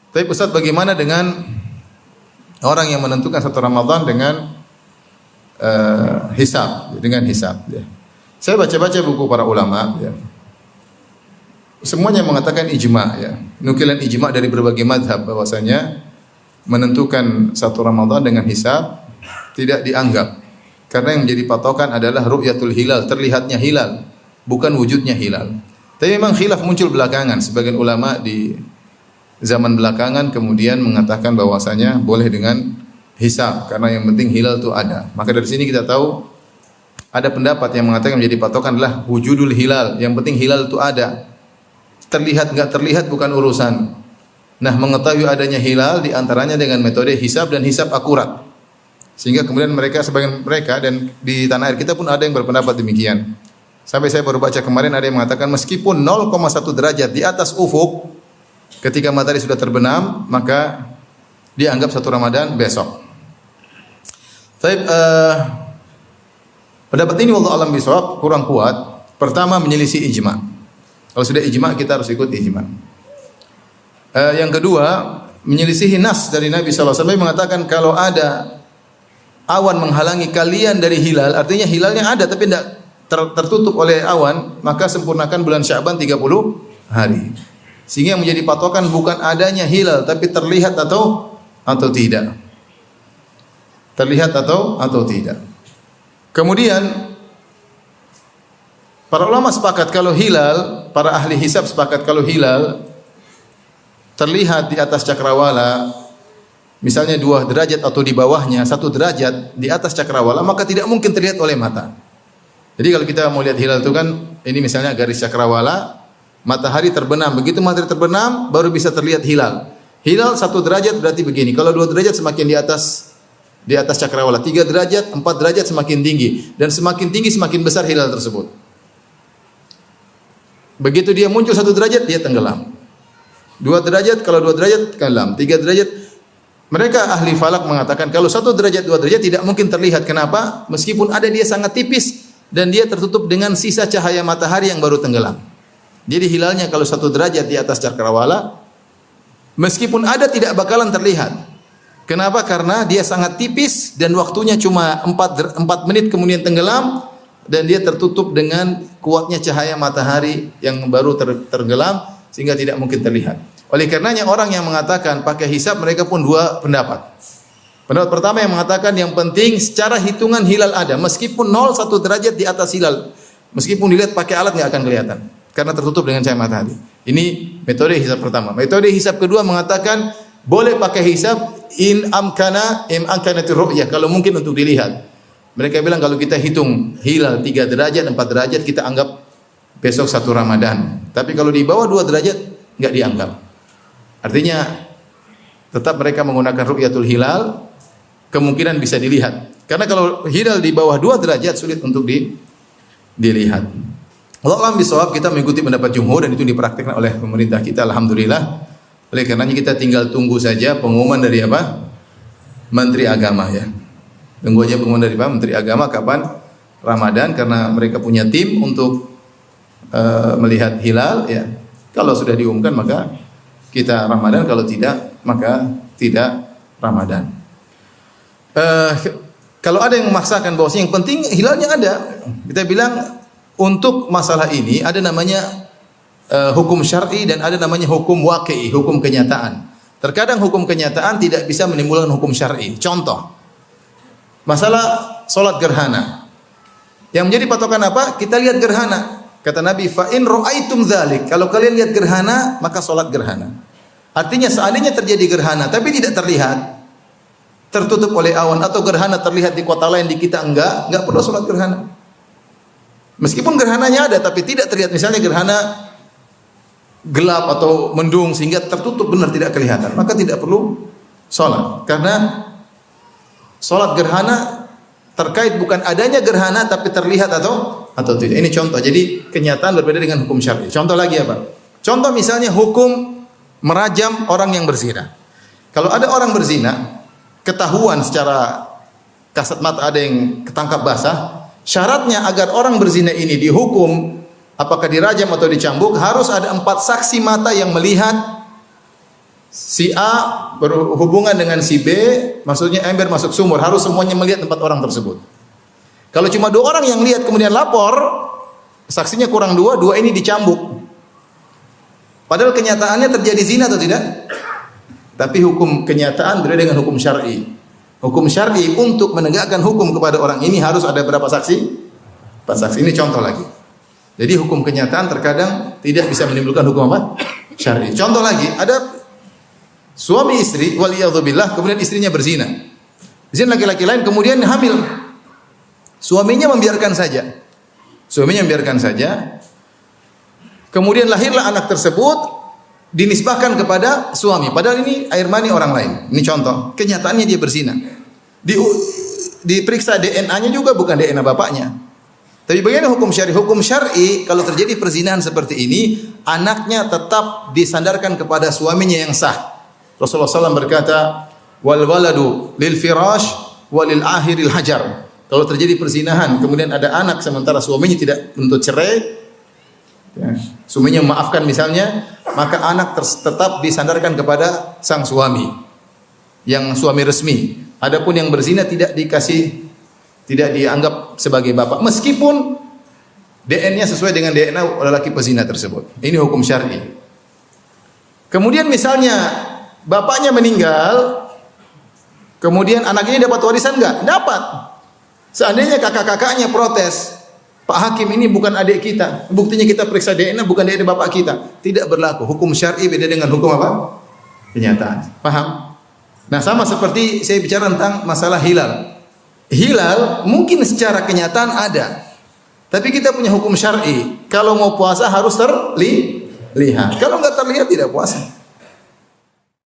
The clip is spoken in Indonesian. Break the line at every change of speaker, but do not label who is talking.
Tapi Ustaz, bagaimana dengan orang yang menentukan satu Ramadan dengan hisab, dengan hisab ya. Saya baca-baca buku para ulama ya. Semuanya mengatakan ijma ya. Nukilan ijma dari berbagai mazhab bahwasanya menentukan satu Ramadan dengan hisab tidak dianggap. Karena yang menjadi patokan adalah ru'yatul hilal, terlihatnya hilal, bukan wujudnya hilal. Tapi memang khilaf muncul belakangan. Sebagian ulama di zaman belakangan kemudian mengatakan bahwasanya boleh dengan hisab karena yang penting hilal itu ada. Maka dari sini kita tahu ada pendapat yang mengatakan menjadi patokan adalah wujudul hilal. Yang penting hilal itu ada. Terlihat enggak terlihat bukan urusan. Nah, mengetahui adanya hilal di antaranya dengan metode hisab dan hisab akurat. Sehingga kemudian sebagian mereka dan di tanah air kita pun ada yang berpendapat demikian. Sampai saya baru baca kemarin ada yang mengatakan meskipun 0,1 derajat di atas ufuk ketika matahari sudah terbenam, maka dianggap satu Ramadan besok. Baik, pendapat ini wallahu alam bisawab kurang kuat. Pertama menyelisih ijma. Kalau sudah ijma kita harus ikut ijma. Yang kedua menyelisihi nas dari Nabi sallallahu alaihi wasallam mengatakan kalau ada awan menghalangi kalian dari hilal, artinya hilalnya ada tapi tidak tertutup oleh awan, maka sempurnakan bulan Sya'ban 30 hari. Sehingga yang menjadi patokan bukan adanya hilal tapi terlihat atau tidak. Terlihat atau tidak. Kemudian para ulama sepakat kalau hilal, para ahli hisab sepakat kalau hilal terlihat di atas cakrawala, misalnya 2 derajat atau di bawahnya 1 derajat di atas cakrawala, maka tidak mungkin terlihat oleh mata. Jadi kalau kita mau lihat hilal itu kan, ini misalnya garis cakrawala, matahari terbenam. Begitu matahari terbenam, baru bisa terlihat hilal. Hilal 1 derajat berarti begini. Kalau 2 derajat semakin di atas cakrawala. 3 derajat, 4 derajat semakin tinggi. Dan semakin tinggi semakin besar hilal tersebut. Begitu dia muncul 1 derajat, dia tenggelam. 2 derajat, kalau 2 derajat tenggelam. 3 derajat. Mereka ahli falak mengatakan kalau 1 derajat, 2 derajat tidak mungkin terlihat. Kenapa? Meskipun ada dia sangat tipis dan dia tertutup dengan sisa cahaya matahari yang baru tenggelam. Jadi hilalnya kalau 1 derajat di atas cakrawala, meskipun ada tidak bakalan terlihat. Kenapa? Karena dia sangat tipis dan waktunya cuma 4 menit kemudian tenggelam dan dia tertutup dengan kuatnya cahaya matahari yang baru tenggelam sehingga tidak mungkin terlihat. Oleh karenanya orang yang mengatakan pakai hisab mereka pun 2 pendapat. Pendapat pertama yang mengatakan yang penting secara hitungan hilal ada meskipun 0,1 derajat di atas hilal. Meskipun dilihat pakai alat enggak akan kelihatan karena tertutup dengan cahaya matahari. Ini metode hisab pertama. Metode hisab kedua mengatakan boleh pakai hisab in amkanatir ru'yah kalau mungkin untuk dilihat. Mereka bilang kalau kita hitung hilal 3 derajat, 4 derajat kita anggap besok 1 Ramadan. Tapi kalau di bawah 2 derajat enggak dianggap. Artinya tetap mereka menggunakan ru'yatul hilal, kemungkinan bisa dilihat. Karena kalau hilal di bawah 2 derajat sulit untuk dilihat. Allah alam bisawab, kita mengikuti pendapat jumhur dan itu dipraktikkan oleh pemerintah kita alhamdulillah. Oleh karenanya kita tinggal tunggu saja pengumuman dari apa? Menteri Agama ya. Tunggu aja pengumuman dari Menteri Agama kapan Ramadan karena mereka punya tim untuk melihat hilal ya. Kalau sudah diumumkan maka kita Ramadan, kalau tidak maka tidak Ramadan. Kalau ada yang memaksakan bahwa yang penting hilalnya ada, kita bilang untuk masalah ini ada namanya hukum syar'i dan ada namanya hukum waqi'i, hukum kenyataan. Terkadang hukum kenyataan tidak bisa menimbulkan hukum syar'i. Contoh, masalah solat gerhana. Yang menjadi patokan apa? Kita lihat gerhana. Kata Nabi, fa in ra'aitum dzalik. Kalau kalian lihat gerhana, maka salat gerhana. Artinya seandainya terjadi gerhana tapi tidak terlihat, tertutup oleh awan atau gerhana terlihat di kota lain di kita enggak perlu salat gerhana. Meskipun gerhananya ada tapi tidak terlihat, misalnya gerhana gelap atau mendung sehingga tertutup benar tidak kelihatan, maka tidak perlu salat. Karena salat gerhana terkait bukan adanya gerhana tapi terlihat atau tidak. Ini contoh. Jadi kenyataan berbeda dengan hukum syar'i. Contoh lagi apa? Contoh misalnya hukum merajam orang yang berzina. Kalau ada orang berzina, ketahuan secara kasat mata ada yang ketangkap basah, syaratnya agar orang berzina ini dihukum apakah dirajam atau dicambuk harus ada 4 saksi mata yang melihat Si A berhubungan dengan si B, maksudnya ember masuk sumur, harus semuanya melihat tempat orang tersebut. Kalau cuma 2 orang yang lihat kemudian lapor, saksinya kurang 2, 2 ini dicambuk. Padahal kenyataannya terjadi zina atau tidak? Tapi hukum kenyataan berbeda dengan hukum syar'i. Hukum syar'i untuk menegakkan hukum kepada orang ini harus ada berapa saksi? 4 saksi. Ini contoh lagi. Jadi hukum kenyataan terkadang tidak bisa menimbulkan hukum apa? Syar'i. Contoh lagi, ada suami istri, waliyadzubillah, kemudian istrinya berzina. Zina laki-laki lain, kemudian hamil. Suaminya membiarkan saja. Suaminya membiarkan saja. Kemudian lahirlah anak tersebut, dinisbahkan kepada suami. Padahal ini air mani orang lain. Ini contoh. Kenyataannya dia berzina. Diperiksa DNA-nya juga bukan DNA bapaknya. Tapi bagaimana hukum syar'i? Hukum syar'i kalau terjadi perzinahan seperti ini, anaknya tetap disandarkan kepada suaminya yang sah. Rasulullah SAW berkata, wal waladu lil firash walil ahiril hajar. Kalau terjadi perzinahan, kemudian ada anak sementara suaminya tidak menuntut cerai, ya, suaminya memaafkan misalnya, maka anak tetap disandarkan kepada sang suami, yang suami resmi. Adapun yang berzina tidak dianggap sebagai bapak, meskipun DNA-nya sesuai dengan DNA lelaki pezina tersebut. Ini hukum syar'i. Kemudian misalnya bapaknya meninggal, kemudian anak ini dapat warisan enggak? Dapat. Seandainya kakak-kakaknya protes, Pak Hakim ini bukan adik kita, buktinya kita periksa DNA bukan DNA bapak kita, tidak berlaku. Hukum syar'i beda dengan hukum apa? Kenyataan. Paham? Nah, sama seperti saya bicara tentang masalah hilal. Hilal mungkin secara kenyataan ada, tapi kita punya hukum syar'i. Kalau mau puasa harus terlihat. Kalau enggak terlihat tidak puasa.